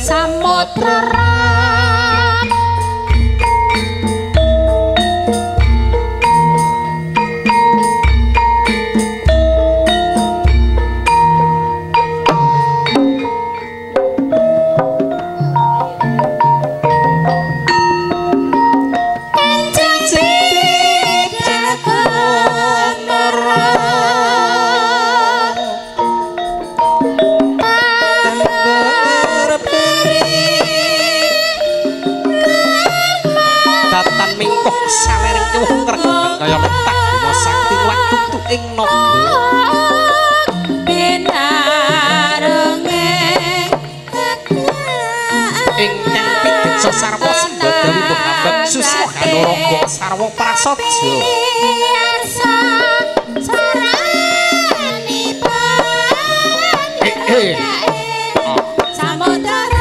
samudra ing nopo binarenge ingkang pidhasa sarwa sembadawi Muhammad Susilo Hanuranga sarwa prasaja sarani samudra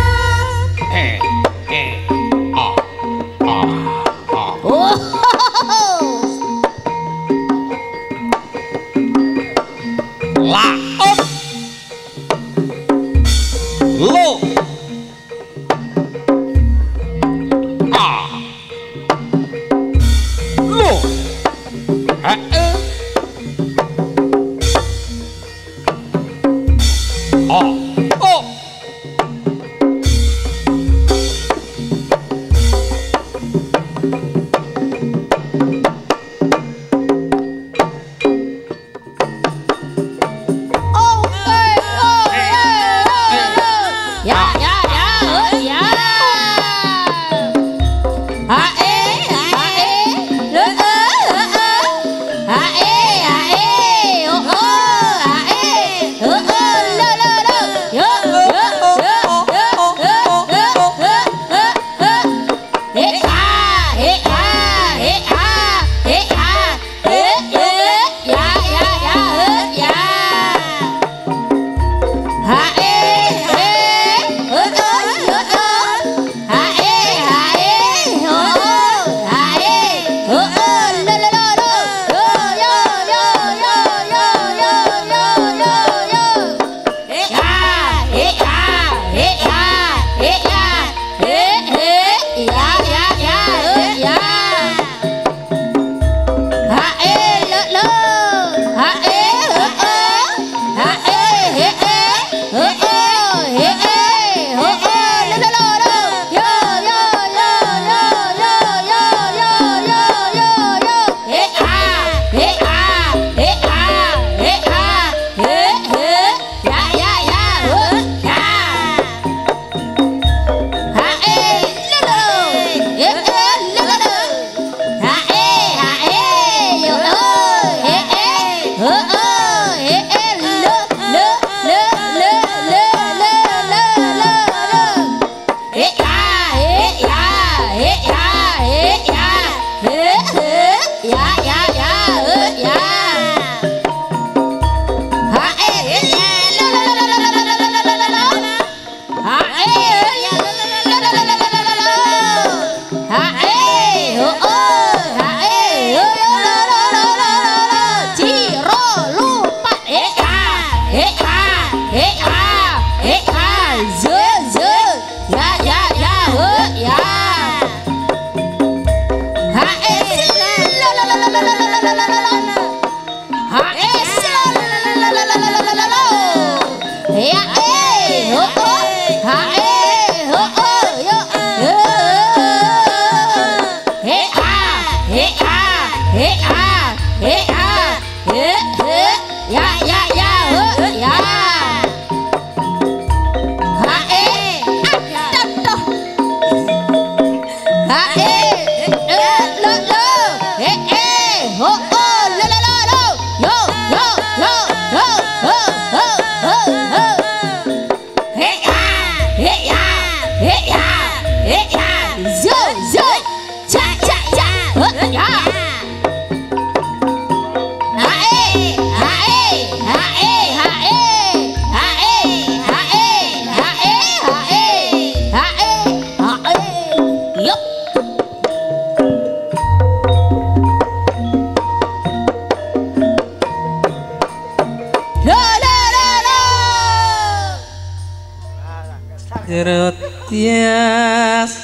Jerut Yes,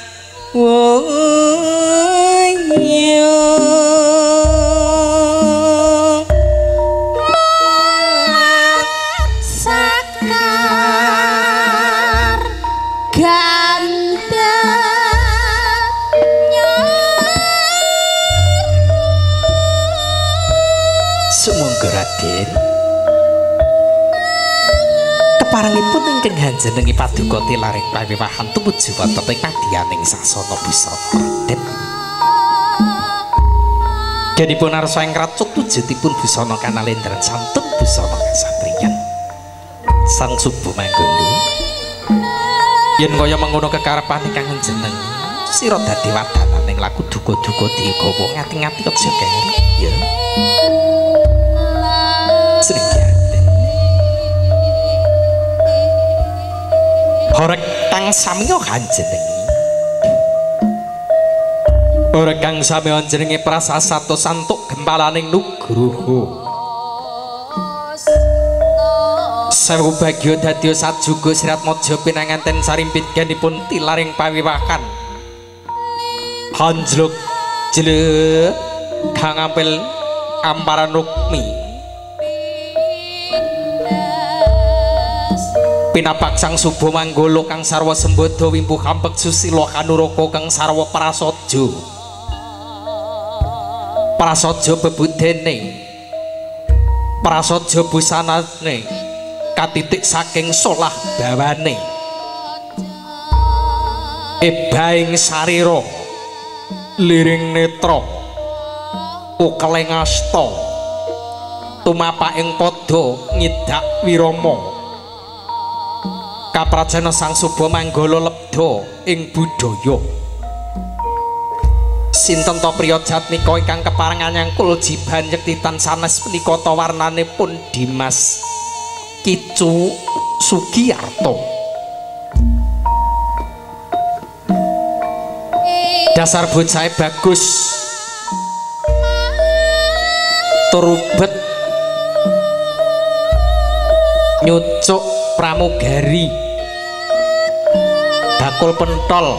sakar ganda sumangga Raden keparengipun ingkang hanjenengi paduka tilaring pawiwahan tumuju wonten ing madyaning sasana busana Raden genipun arsa ing racut wujudipun busana kanalendran santun busana kasatriyan sang subuh manggolo yen kaya mengkono kekarepan ingkang jeneng sira dadi wadananing laku duka-duka digawa ngati-ngati aja keri ya Sriyaden horek tang samiya kanjenengi horek kang samiya jenenge prasasato santuk gempalaning Nugroho sewu bagya dadya sajuga Siratmaja pinanganten sarimpit ganipun tilaring pawiwahan hanjluk jelek kang ampil amparan rukmi pinapak sang subuh manggolo kang sarwa sembodo wimpuh kampek susila kanuraka kang sarwa prasaja bebudene prasaja busanane katitik saking solah bawane ebaing sarira liring netra ukeleng asta tumapaking padha ngidak wirama kaprajana sang suba manggala lebda ing budaya sinten ta priya jatnika ingkang keparengan nyangkul jiban nyektitan sanes menika ta warnanipun Dimas Kicu Sugiyarto dasar bocahe bagus turubet nyucuk pramugari bakul pentol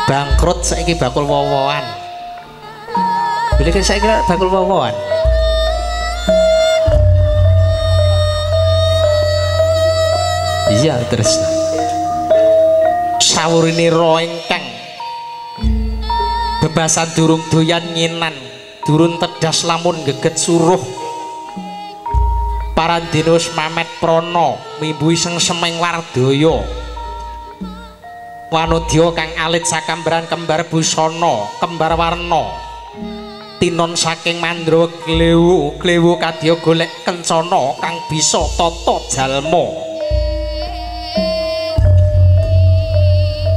bangkrut saiki bakul wowoan bila kan saiki bakul wowoan iya terus sawurinira ingkang bebasan durung doyan nginan durun tedas lamun geget suruh Parandinus Mamet Prana mimbuhi semeng wardaya wanudya kang alit sakambaran kembar busana kembar warna tinon saking Mandrawa klewu kadya golek kencana kang bisa tata jalma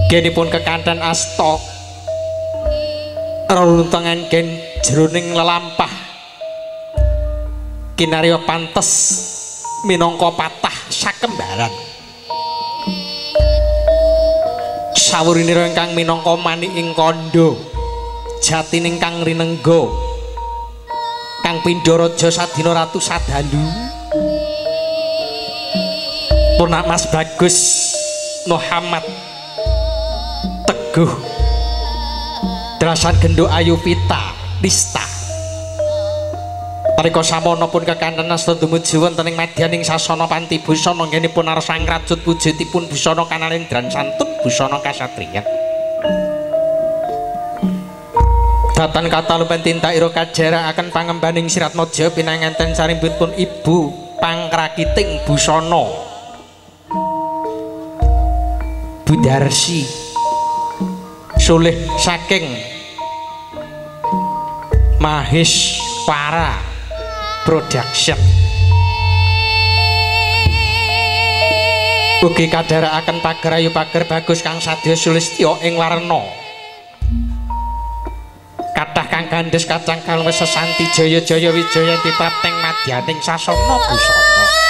genipun kekanten asta reruntungan gen jroning lelampah kinarya pantes minangka patah sakembaran sawurinira ingkang minangka manik ing kandha jatining kang rinengga kang pindharaja sadina ratu sadalu Punak Mas Bagus Muhammad Teguh Drasan Gendo Ayu Pita Lista Parika samono pun kekanten asta dumugi wonten ing madyaning sasana panti busana nggenipun arsang rajut wujudipun busana kanalendran santun busana kasatriyan. Datan katalupen tinta ira kajarakaken pangembaning Siratmaja pinanganten sarimbutipun Ibu Pangkrakiting busana Budarsi sulih saking Maheshwara Production ugi kadharakaken pagerayu pager bagus kang sadya sulistya ing warna kathah kang gandhes kacang kalwes sesanti jaya-jaya wijaya diprateng madyaning sasana busana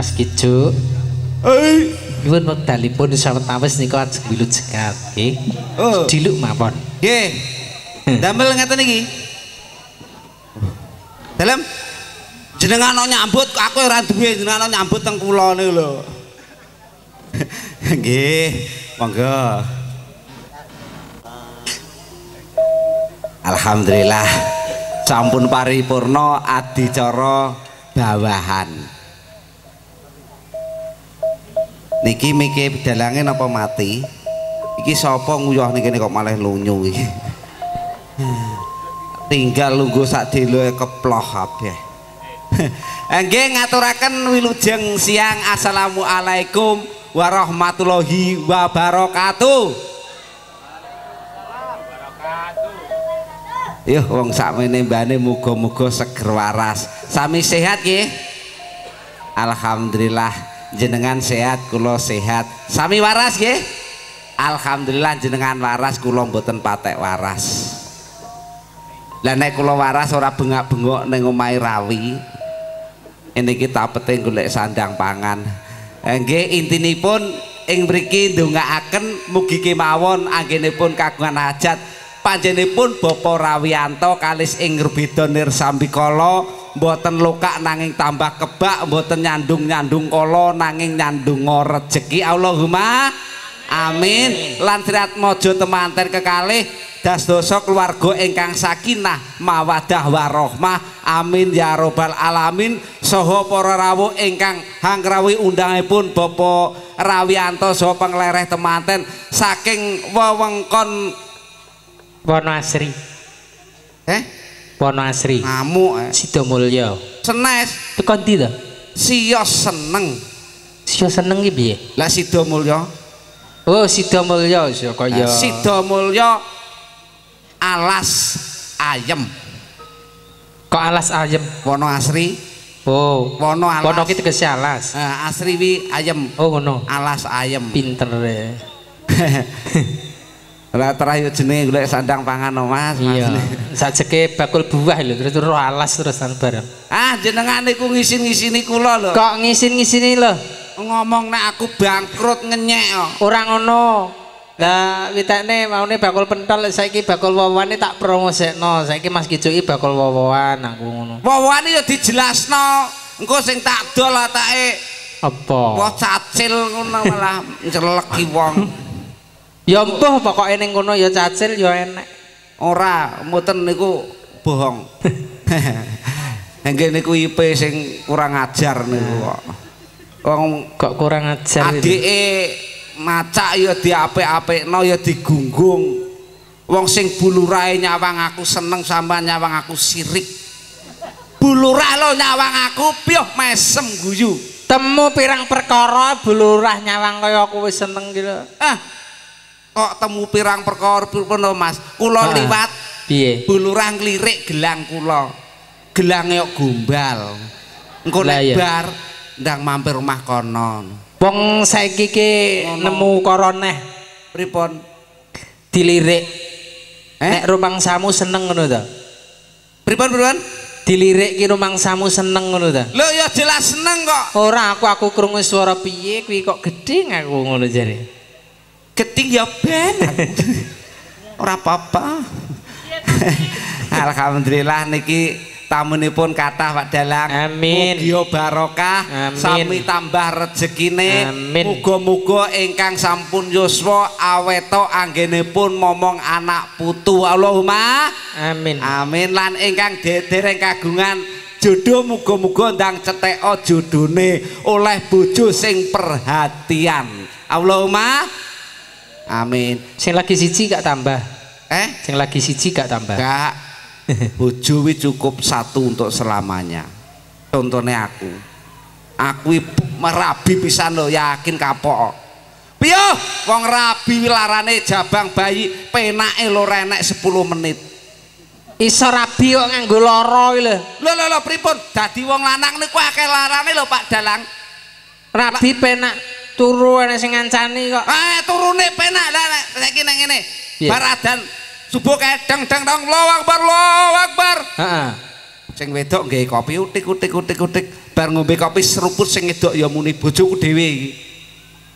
Mas Kijo. Nyuwun wekdalipun sawetawis nika ajeng wilut jekat nggih. Diluk mawon. Nggih. Damel ngeten iki. Dalem jenengan nyambut aku ora duwe jenengan nyambut teng kula niku lho. Nggih, monggo. Alhamdulillah sampun paripurna adicara bawahan. Niki mikir dalange napa mati? Iki sapa nguyuh niki kok malah lunyu iki. Tinggal lungguh sak deloe keploh kabeh. Nggih ngaturaken wilujeng siang assalamualaikum warahmatullahi wabarakatuh. Yuh wong sakmene mbane muga-muga seger waras. Sami sehat nggih? Alhamdulillah jenengan sehat kula sehat. Sami waras nggih? Alhamdulillah jenengan waras kula mboten patek waras. Lah nek kula waras ora bengak-bengok ning omahe rawi. Niki tapete golek sandang pangan. Nggih intinipun ing mriki ndongaaken mugi kemawon anggenipun kagungan hajat panjenenganipun Bapak Rawianto kalis ing beda nirsambikala mboten lokak nanging tambah kebak mboten nyandung kala nanging nyandunga rejeki Allahumma amin lan triat mojo temanten kekalih dasdosa keluarga ingkang sakinah mawadah warahmah amin ya robbal alamin saha para rawuh ingkang hangkrawi undangipun Bapak Rawianto saha penglereh temanten saking wewengkon Wonoasri. Wonoasri. Ngamuk Sidomulyo. Senes. Teko ndi to? Siyo seneng. Siyo seneng iki piye? Lah Sidomulyo. Oh, Sidomulyo kaya. Sidomulyo alas ayem. Kok alas ayem? Wonoasri. Oh, Wono alas. Wono ki tegese alas. Asri wi ayem. Oh, ngono. Alas ayem. Pinter ya. Lah terakhir jenenge golek sandang pangan Mas. Iya. Sajeke bakul buah lho terus alas terus bareng. Ah jenengan niku ngisin-ngisini kula lho. Kok ngisin-ngisini lho? Ngomong nek aku bangkrut ngenyek kok. Ora ngono. Lah witekne maune bakul pentol saiki bakul wawane tak promosekno. Saiki Mas Kijo iki bakul wawan aku ngono. Wawane ya dijelasno. Engko sing tak dol atake apa? Wah cacil ngono malah nceleki wong. Ya mbuh pokoke ning kono ya cacil ya enek. Ora, mboten niku bohong. Nggih niku IP sing kurang ajar niku kok. Wong kok kurang ajar itu. Adike macak ya diapik-apikno ya digunggung. Wong sing bulurahe nyawang aku seneng sampean nyawang aku sirik. Bulurah lo nyawang aku piye mesem guyu. Temu pirang perkara bulurah nyawang kaya aku wis seneng gitu. Kok temu pirang perkara pun Mas kula liwat piye bulurah nglirik gelang kula gelange kok gombal engko nek bar ndang mampir rumah kono wong saiki ki nemu koroneh pripun dilirik nek rumangsamu seneng ngono to pripun dilirik ki rumangsamu seneng ngono to lho ya jelas seneng kok ora aku krungu swara piye kuwi kok gedhe aku ngono jare keting ya ben ora apa-apa alhamdulillah niki tamunipun kathah Pak Dalang amin mugi barokah amin. Sami tambah rezekine muga-muga ingkang sampun yuswa aweta anggenipun momong anak putu Allahumma amin amin lan ingkang dereng kagungan jodoh muga-muga ndang cetheka jodone oleh bojo sing perhatian Allahumma amin. Sing lagi siji gak tambah? Sing lagi siji gak tambah? Gak. Bojo cukup satu untuk selamanya. Contohnya aku. Aku merabi pisan lho yakin kapok. Piye? Wong rabi larane jabang bayi penake lho renek 10 menit. Iso rabi kok nganggo lara iki lho. Lho pripun? Dadi wong lanang niku akeh larane lho Pak Dalang. Rabi penak turu ana sing ngancani kok. Turune penak lah saiki nang ngene. Baradan subuh kae deng Allahu Akbar. Heeh. sing wedok nggawe kopi utik bar ngombe kopi seruput sing wedok ya muni bojoku dhewe iki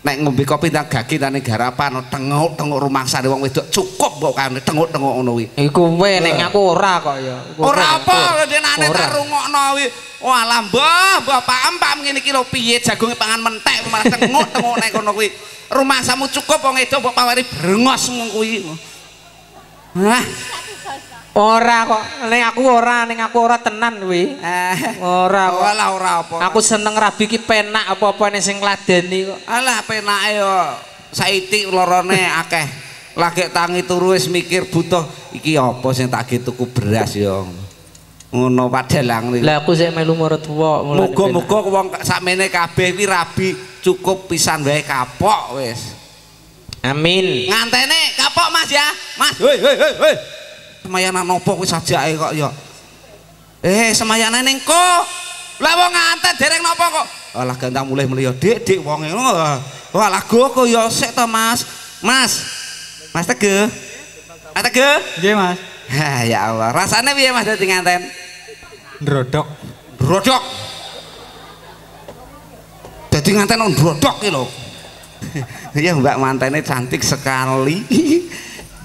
nek ngombe kopi ndang gagi tane garapan tenguk-tenguk rumangsane wong wedok cukup kok kane tenguk-tenguk ngono kuwi iku kowe nek aku ora kok ya ora apa denane tak rungokno kuwi walah mbah paham ngene iki lho piye jagonge pangan mentek malah tenguk-tenguk nek kono kuwi rumangsamu cukup wong wedok mbok pawari brengos mung kuwi hah ora kok ning aku ora tenan kuwi ora kok ora apa aku seneng rabi ki penak apa-apa ning sing ngladeni kok alah penake yo saiki lorone akeh lagi tangi turu wis mikir butuh iki apa sing tak tuku beras yo ngono padhelang niku lah aku sik melu maratuwa muga-muga wong sakmene kabeh kuwi rabi cukup pisan wae kapok wis amin ngantene kapok Mas ya Mas hei semayanan nopo kuwi sajake kok ya semayane ning kok lah wong nganten dereng nopo kok alah gantang mulih ya dik wonge ngono walah go ya sik to Mas Teguh nggih Mas ya Allah rasane piye Mas dadi nganten ndrodok dadi nganten ndrodok iki lho ya Mbak mantene cantik sekali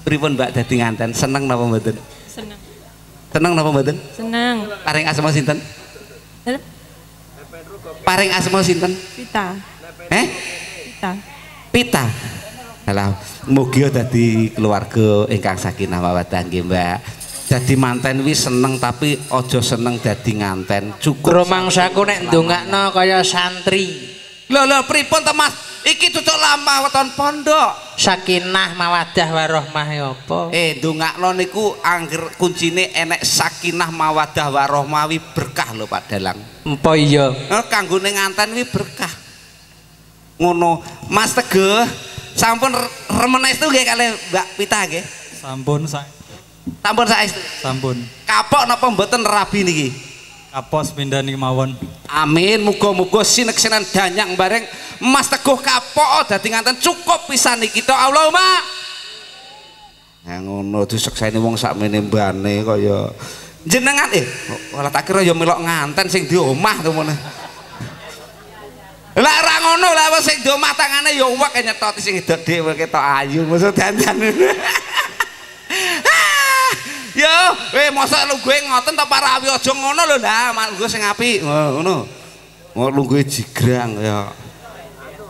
pripun Mbak dadi nganten seneng napa mboten? Seneng napa mboten? Seneng. Paring asma sinten? Paring asma sinten? Pita. Pita. Alah mugi dadi keluarga ingkang sakinah mawaddah nggih Mbak. Dadi manten wis seneng tapi aja seneng dadi nganten. Cukup rumangsaku nek ndongakno kaya santri. Lho pripun to Mas? Iki tutuk lamah weton pondok. Sakinah mawaddah warahmah ya apa? Ndongakno niku angger kuncine enek sakinah mawaddah warahmah wi berkah lho Pak Dalang. Empo iya. Kanggone nganten wi berkah. Ngono, Mas Teguh sampun remen estu nggih kalih Mbak Pita nggih? Sampun saestu. Sampun. Kapok napa mboten rabi niki? Kapok sepindah niki mawon. Amin, muga-muga sineksinan danyang bareng Mas Teguh kapok dadi nganten cukup pisan iki to Allahumma. Ya ngono disekseni wong sakmene mbane kaya jenengan malah tak kira ya melok nganten sing di omah to ngono. Lah ora ngono lah wong sing di omah tangane ya uwek nyetoti sing edok dhewe ketok ayu maksud dandan. Yo, mosok lungguhe ngoten ta parawi aja ngono lho ndak, lungguh sing apik ngono. Lungguhe jigrang ya.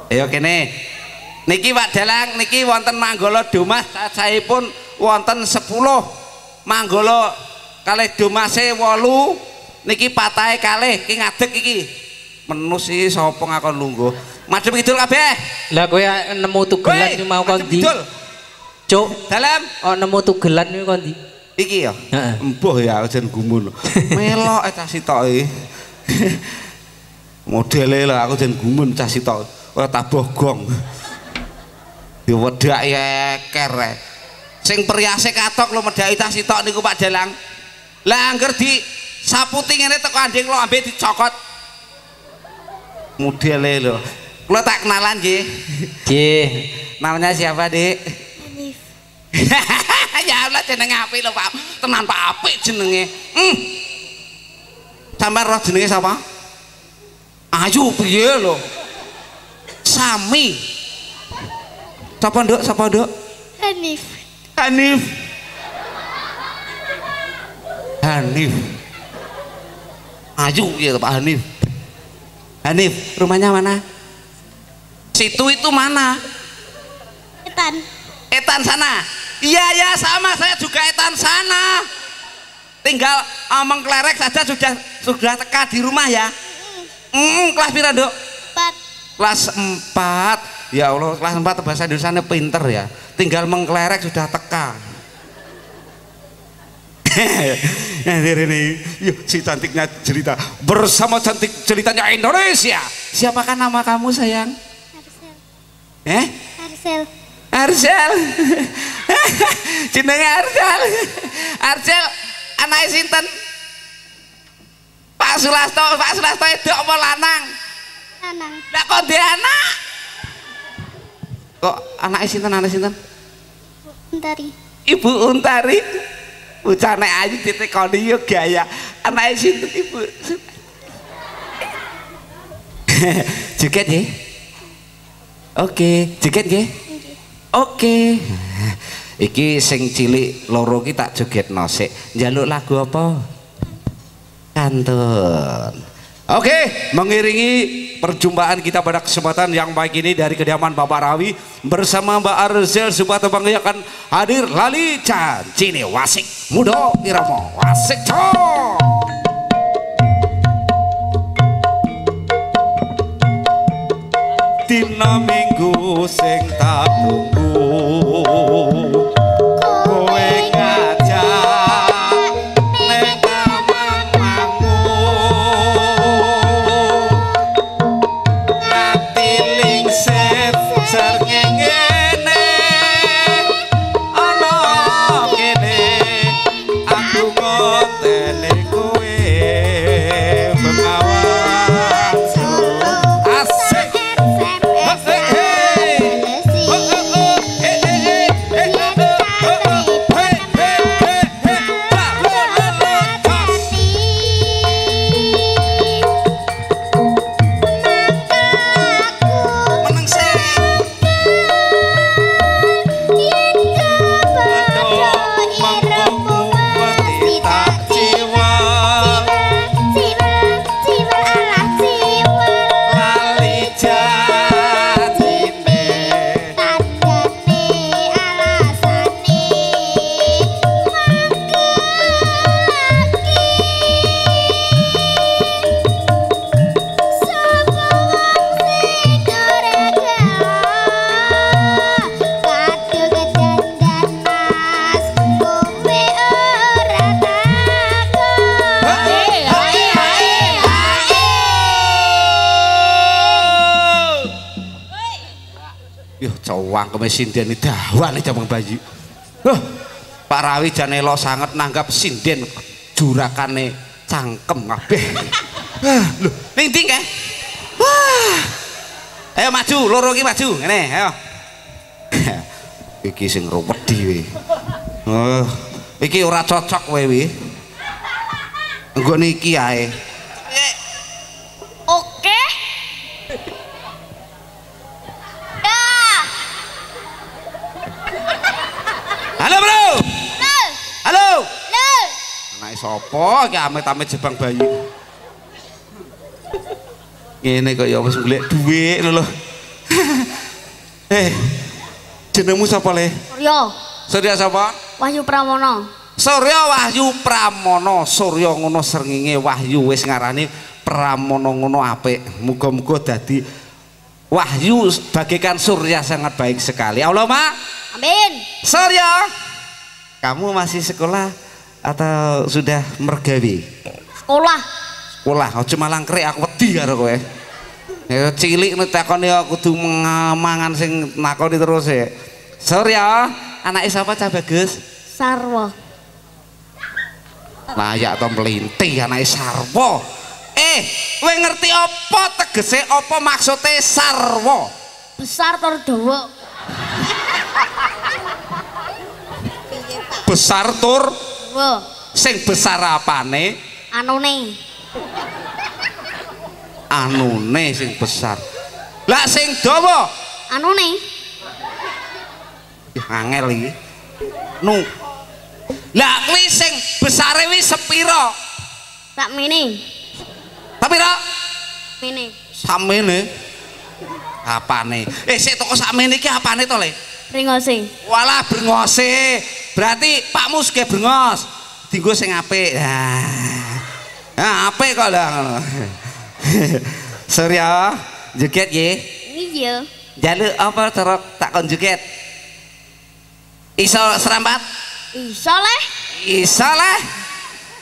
Ayo kene. Niki Pak Dalang niki wonten Manggala Domas cacahipun wonten 10. Manggala kalih Domase 8. Niki patahe kalih ki ngadeg iki. Menus iki sapa ngakon lungguh. Madhep kidul kabeh. Lah kowe nemu tugelan iki mau kon ndi? Cuk, dalam nemu tugelan iki kon ndi? Iki ya? Embuh ya jen gumun. Melok cah sitoke. Modele lah aku jen gumun cah sitok. Ora tabuh gong. Diwedak eker. Sing priase katok lho medhaki cah sitok niku Pak Dalang. Lah angger di saputi ngene teko anding lo ambe dicokot. Modele lho. Kula tak kenalan nggih. Nggih. Namanya siapa, Dik? Hanif. Ya Allah jenenge apik lho Pak. Tenan Pak apik jenenge. Sampeyan roh jenenge sapa? Ayu piye lho? Sami. Sapa Nduk? Sapa Nduk? Hanif. Hanif. Ayu piye Pak Hanif? Hanif, rumahnya mana? Situ itu mana? Etan sana. Iya ya sama saya juga etan sana. Tinggal mengklerek saja sudah teka di rumah ya. Kelas pira Dok? 4. Kelas 4. Ya Allah kelas 4 bahasa Indonesianya pinter ya. Tinggal mengklerek sudah teka. Ini yuk si cantiknya cerita bersama cantik ceritanya Indonesia. Siapakah nama kamu sayang? Arcel. Jenenge Arcel anake sinten? Pak Sulasto itu apa lanang? Lah kok dia anak? Kok anake sinten? Untari. Ibu Untari. Bocah nek ayu ditekoni yo gaya Anake sinten Ibu? Joget nggih. Oke, joget nggih. Oke. Iki sing cilik loro ki tak jogetno sik. Njaluk lagu apa? Kantun. Oke, mengiringi perjumpaan kita pada kesempatan yang baik ini dari kediaman Bapak Rawi bersama Mbak Arzel sebuah tembang yang akan hadir lali cancine wasik muda irama wasik cok. Dina minggu sing tak tunggu kowe ngajak nek mamangmu ati lingset srengenge ana kene aku ngotene kowe bengawan asik. Cowang sinden dawane jamang bayi. Pak Rawi jan elo sanget nanggap sinden jurakane cangkem kabeh. Lho, ning ndi kae? Wah. Ayo maju, loro iki maju. Ngene, ayo. Iki sing wedi we. Iki ora cocok kowe we. Engko niki ae. Oke. Halo bro. Halo. Halo. Anake sapa iki amit-amit jebang bayi. Ngene kok ya wis golek dhuwit lho. Jenengmu sapa le? Surya. Surya sapa? Wahyu Pramono. Surya Wahyu Pramono. Surya ngono srengenge Wahyu wis ngarani Pramono ngono apik. Muga-muga dadi Wahyu bagaikan surya sangat baik sekali. Allahumma Amin. Surya, kamu masih sekolah atau sudah mergawe? Sekolah. Sekolah, aja malang krek aku wedi karo kowe. Ya cilik nek takoni aku kudu mangan sing nakoni terus e. Surya, anake sapa cah Bagus? Sarwa. Layak to mlinti anake Sarwa. Kowe ngerti apa tegese apa maksude Sarwa? Besar tur dawa. Besar tur Dawa. sing besar apane? Anune. Anune sing besar. Lah sing dawa? Anune. Angel iki. Nu. Lah kuwi sing besare wis sepira? Tak mini. Tapi ra Mini. samene. Apane? Sik toko sakmene iki apane to, Le? Ringose. Walah brengose. Berarti pakmu sugih brengos. Dienggo sing apik. Nah, apik kok lah. Surya, joget nggih. Iya. Jaluk apa cara tak kon joget? Iso serampat? Iso leh. Iso lah.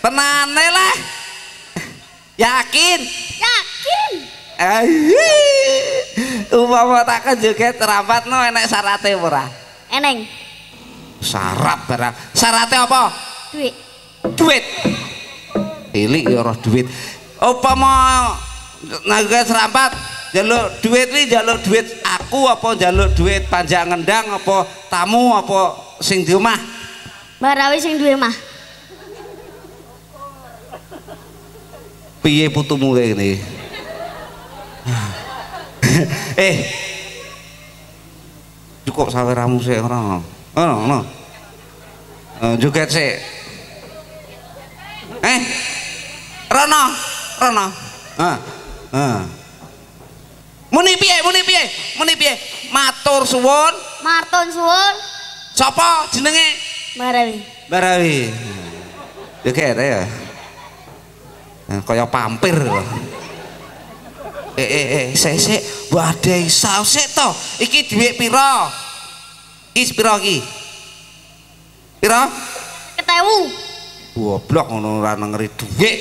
Tenane lah. Yakin? Yakin. Umpama tak kon joget rampatno enek syarate ora? Eneng. Syarat barang. Syarate apa? Duit. Duit. Ilik ya ora duit. Umpama naga serampat jaluk duit wi jaluk duit aku apa jaluk duit panjang ngendang apa tamu apa sing di omah? Mbak Rawi sing duwe mah. Piye putumu kayak gini? Cukup saweramu sih orang. No. Joget sih. Rono. Muni piye? Matur suwun. Sapa jenenge? Barawi. Joget ya. Kaya pampir. Sik badhe sik to. Iki dhuwit pira? Iki pira iki? Pira? 1000. Goblok ngono ora ngeri dhuwit.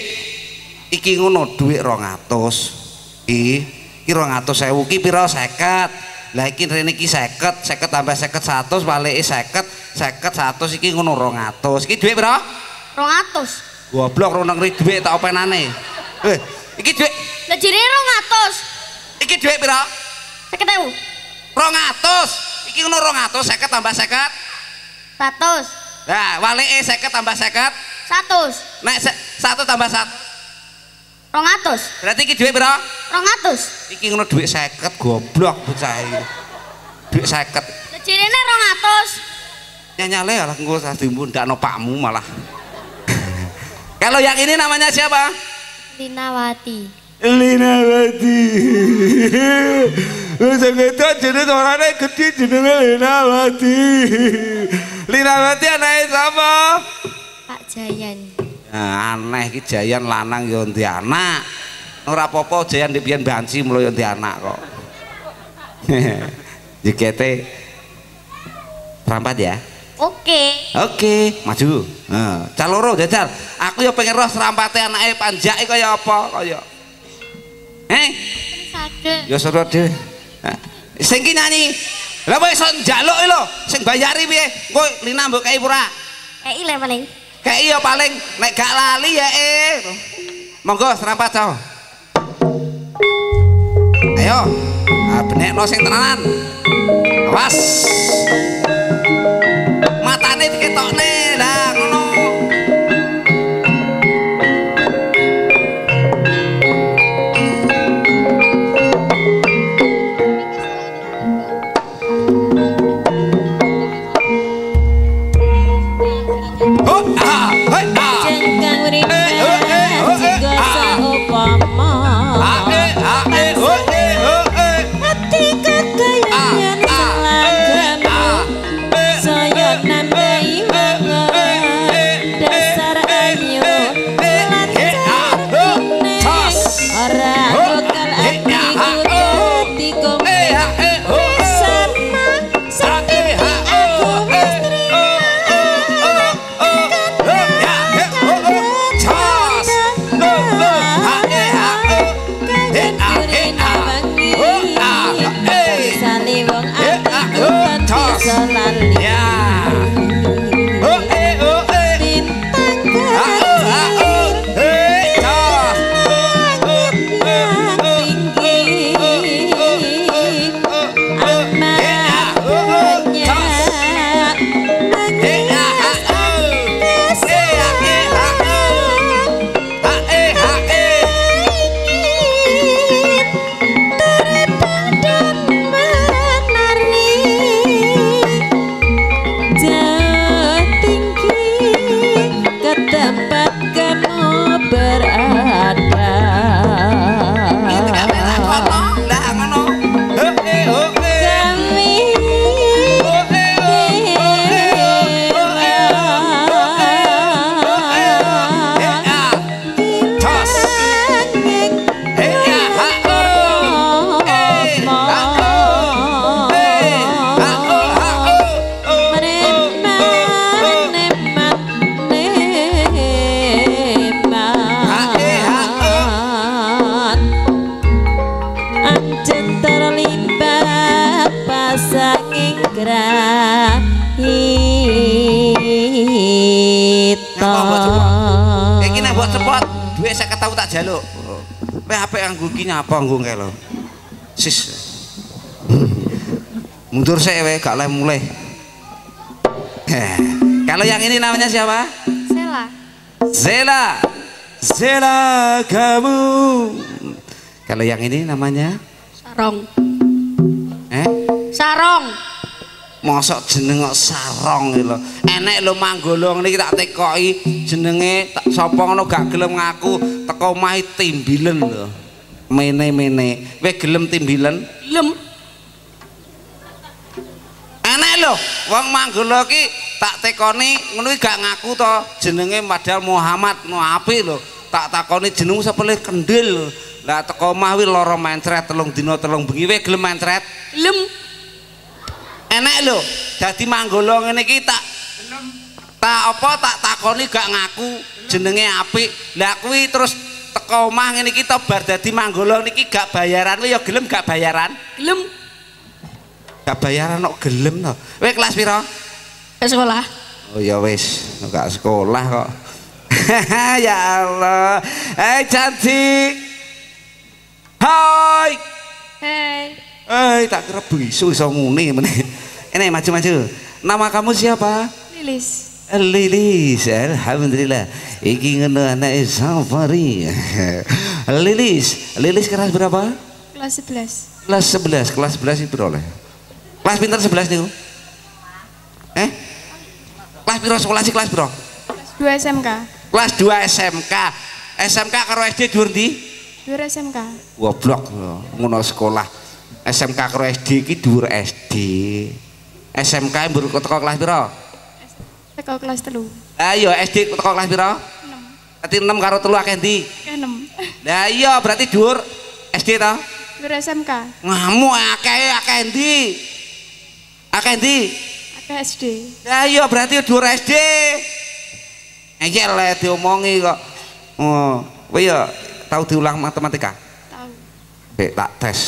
Iki ngono dhuwit 200. Iki 200.000 iki pira 50. Lah iki rene iki 50 tambah 50 100 walike 50 100 iki ngono 200. Iki dhuwit pira? 200. Goblok ora ngeri dhuwit tak openane. Iki dhuwit. Lah jenenge 200. Iki dhuwit pira? 50.000. 200. Iki ngono 200 50 tambah 50. 100. Nah, walike 50 tambah 50. 100. Nek 1 tambah 1. 200. Berarti iki dhuwit pira? 200. Iki ngono dhuwit 50 goblok bocah iki. Dhuwit 50. Lah jenenge 200. Nyanyale lah engko dimbundakno pakmu malah. Kalau yang ini namanya siapa? Linawati. Sing itu jenenge orane gedhe jenenge Linawati. Linawati anake sapa? Pak Jayan. Nah, aneh iki Jayan lanang ya ndek anak. Ora apa-apa Jayan ndek biyen banci mulo ya ndek anak kok. Jekete rampat ya. Oke, maju. Caloro jajal. Aku ya pengen roh serampate anake panjake kaya apa kaya. Saged. Ya suruh dhewe. Sing ki nyanyi. Lah kok iso njaluk lho, sing bayari piye? Engko Lina mbok kei pura. Kei le paling. Kei ya paling nek gak lali ya Monggo serampat to. Ayo. Benekno sing tenanan. Awas. Matane diketokne lah ngono. Jaluk. Kowe apik kanggo iki nyapa nggo kae lho. Sis. Mundur sik kowe gak oleh mulai. Kalau yang ini namanya siapa? Sela. Zela. selagamu. Kalau yang ini namanya Sarong. Sarong. Mosok jeneng kok sarong lho. Enek lho manggolong niki tak tekoki jenenge sapa ngono gak gelem ngaku teko omahe timbilen lho. Mene-mene. Kowe gelem timbilen? Gelem. Enek lho wong manggolo ki tak tekoni ngono gak ngaku to jenenge Madal Muhammad no apik lho. Tak takoni jenengmu sapa le Kendil lho. Lah teko omah wi lara mencret 3 dina 3 bengi kowe gelem mencret? Gelem. Enek lho dadi manggolo ngene iki tak takoni gak ngaku jenenge apik. Lah kuwi terus teko omah ngene iki to bar dadi manggolo niki gak bayaran kowe ya gelem gak bayaran? Gelem. Gak bayaran kok gelem to. Kowe kelas pira? Sekolah. Oh ya wis, gak sekolah kok. Ya Allah. Hei cantik. Hai. Hai. Tak kira bisu iso muni meneh. Ini maju-maju. Nama kamu siapa? Lilis. Lilis. Alhamdulillah. Iki ngono anake Safari. Lilis kelas berapa? Kelas 11. Kelas 11. Kelas 11 itu oleh. Kelas pinter 11 niku. Kelas piro sekolah sih kelas piro? Kelas 2 SMK. Kelas 2 SMK. SMK karo SD dhuwur ndi? Dhuwur SMK. Goblok ngono sekolah. SMK karo SD iki dhuwur SD. SMK mbur teko kelas piro? Teko kelas 3. Ayo SD teko kelas piro? 6. Berarti 6 karo 3 akeh ndi? 6. Lah iya berarti dhuwur SD to? Dhuwur SMK. Ngamuk akeh ndi? Akeh ndi? Akeh SD. Lah iya berarti dhuwur SD. Ngeyel le diomongi kok. Oh, kowe ya tau diulang matematika? Tahu. Tak tes.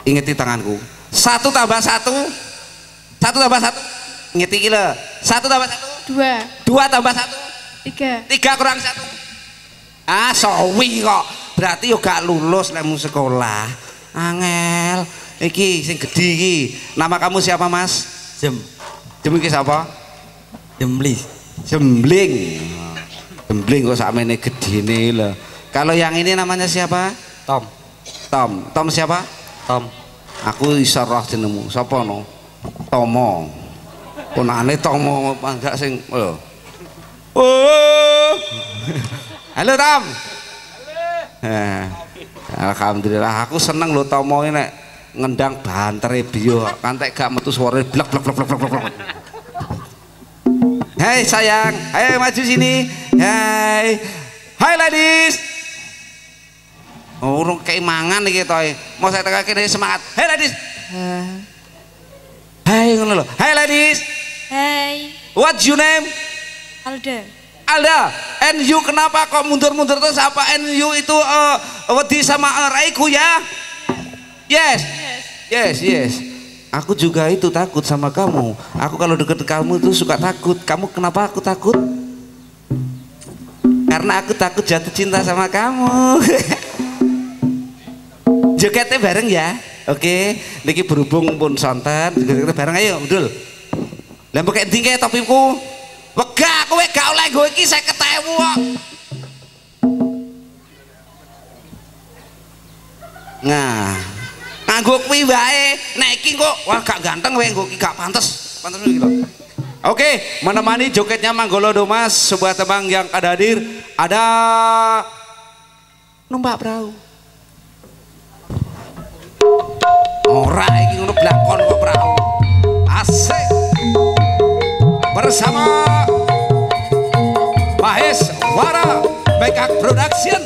Ingeti tanganku. 1 tambah 1. 1 tambah 1. Ingeti iki lho. 1 tambah 1. 2. 2 tambah 3. 1. 3 kurang 1. Ah, sawi kok. Berarti yo gak lulus lemu sekolah. Angel. Iki sing gedhi iki. Nama kamu siapa, Mas? Jem. Jem iki sapa? Jemli. Jembling. Jembling kok sakmene gedine lho. Kalau yang ini namanya siapa? Tom. Tom siapa? Tom. Aku iso roh jenengmu. Sapa no? Tomo. Ponakane Tomo enggak sing lho. Oh. Halo Tom. Alhamdulillah aku seneng lho Tomo ini nek ngendang bantere biyo kantek gak metu suarane blek blek blek blek blek. Hei sayang, ayo maju sini. Hai ladies. Oh, urung keimangan iki to. Mau saya tengah kene semangat. Hai ladies. Hai ngono lho. Hai ladies. Hai. What's your name? Alda. Alda. And you kenapa kok mundur-mundur terus apa? And you itu wedi sama Raiku ya? Yes. Yes. Aku juga itu takut sama kamu. Aku kalau deket kamu itu suka takut. Kamu kenapa aku takut? Karena aku takut jatuh cinta sama kamu. Jogetnya bareng ya. Oke. Niki berhubung pun sonten. Jogetnya bareng ayo, Dul. Lah mbok endi kae topiku? Wegah kowe gak oleh nggo iki 50.000 kok. Nah. Nganggo kuwi wae. Nek iki kok wah gak ganteng kowe nggo iki gak pantes. Pantes iki lho. Oke, menemani jogetnya Manggolo Domas sebuah tembang yang ada hadir ada numpak perahu. Ora iki ngono blakon kok perahu. Asik. Bersama Mahes Wara Makeup Production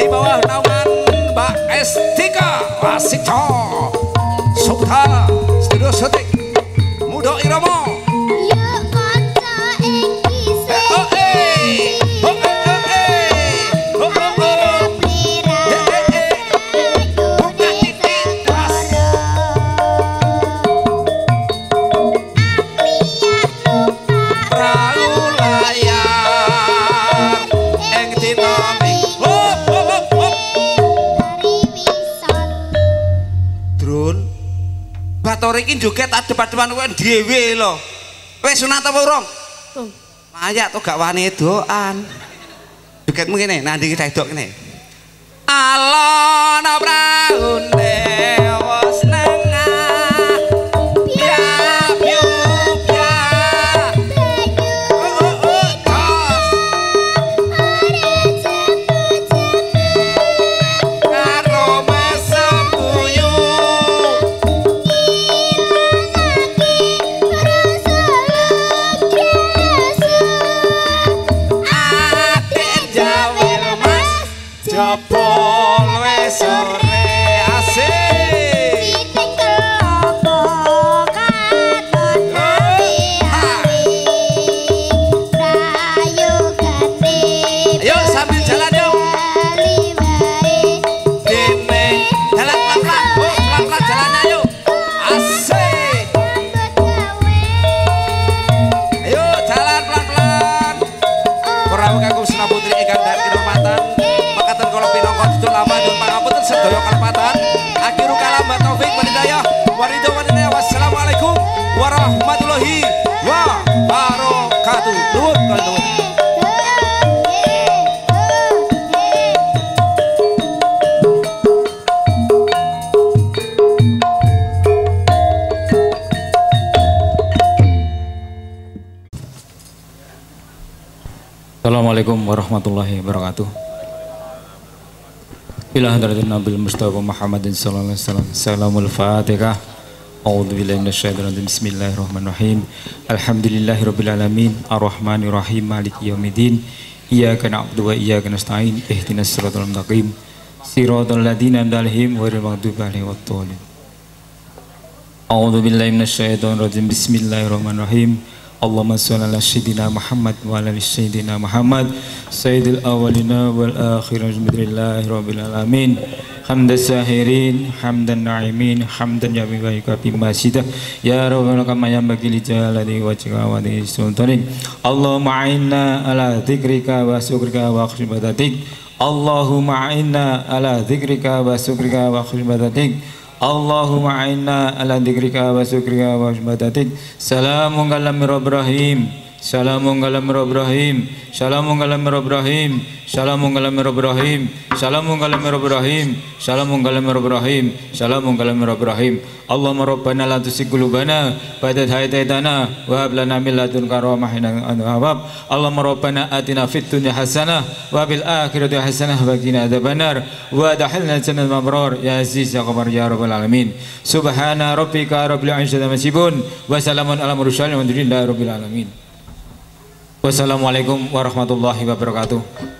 di bawah naungan Mbak Estika Wasito Sukta Studio Syuting Mudo Iromo. Bator iki joget adep-adepan kowe dhewe lho. Wis sunat apa urung? Layak tuh gak wani edokan. Jogetmu ngene, nandi kita edok ngene. Alon praune wis nengah. Biu bia. Karo mesem buyu. Jebol wis sore asik. Ayo sambil jalan yuk. Dene jalan pelan-pelan. Oh, pelan-pelan jalannya yuk. Asik. Ayo jalan pelan-pelan. Rawuh kagum Sena Putri ingkang dari kehormatan. Kalau pinongko itu lama dan pangapunten sedaya kalepatan. Akhiru kalam wa taufik wal hidayah. Wassalamualaikum warahmatullahi wabarakatuh. Nuwun kalian. Assalamualaikum warahmatullahi wabarakatuh. Ila hadratin Nabil Mustafa Muhammadin sallallahu alaihi wasallam. Salamul Fatihah. A'udzu billahi minasyaitonir rajim. Bismillahirrahmanirrahim. Alhamdulillahirabbil alamin. Arrahmanir rahim. Maliki yaumiddin. Iyyaka na'budu wa iyyaka nasta'in. Ihdinas siratal mustaqim. Siratal ladzina an'amta 'alaihim ghairil maghdubi 'alaihim waddallin. A'udzu billahi minasyaitonir rajim. Bismillahirrahmanirrahim. Allahumma shalli ala sayyidina Muhammad wa ala sayyidina Muhammad sayyidil awwalina wal akhirin alhamdulillahi rabbil alamin hamdan sahirin hamdan na'imin hamdan yabiqa bi masjidah ya rabbana kama yanbaghi li jalali wajhika wa li sultanik Allahumma a'inna ala dzikrika wa syukrika wa khidmatatik Allahumma a'inna ala dzikrika wa syukrika wa khidmatatik Allahumma a'inna ala dzikrika wa syukrika wa ibadatik. Salamun ala Ibrahim. Salamun ala Ibrahim. Salamun ala Ibrahim. Salamun ala Ibrahim. Salamun ala Ibrahim. Salamun ala Ibrahim. Salamun ala Ibrahim. Allahumma rabbana la tuzigh qulubana ba'da idh hadaytana wa hab lana min ladunka rahmah innaka antal wahhab. Allahumma rabbana atina fid dunya hasanah wa fil akhirati hasanah wa qina adzabannar wa adkhilna jannatal mabrar ya aziz ya ghaffar ya rabbal alamin. Subhana rabbika rabbil izzati amma yasifun wa salamun alal mursalin walhamdulillahi rabbil alamin. Wassalamualaikum warahmatullahi wabarakatuh.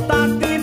tadi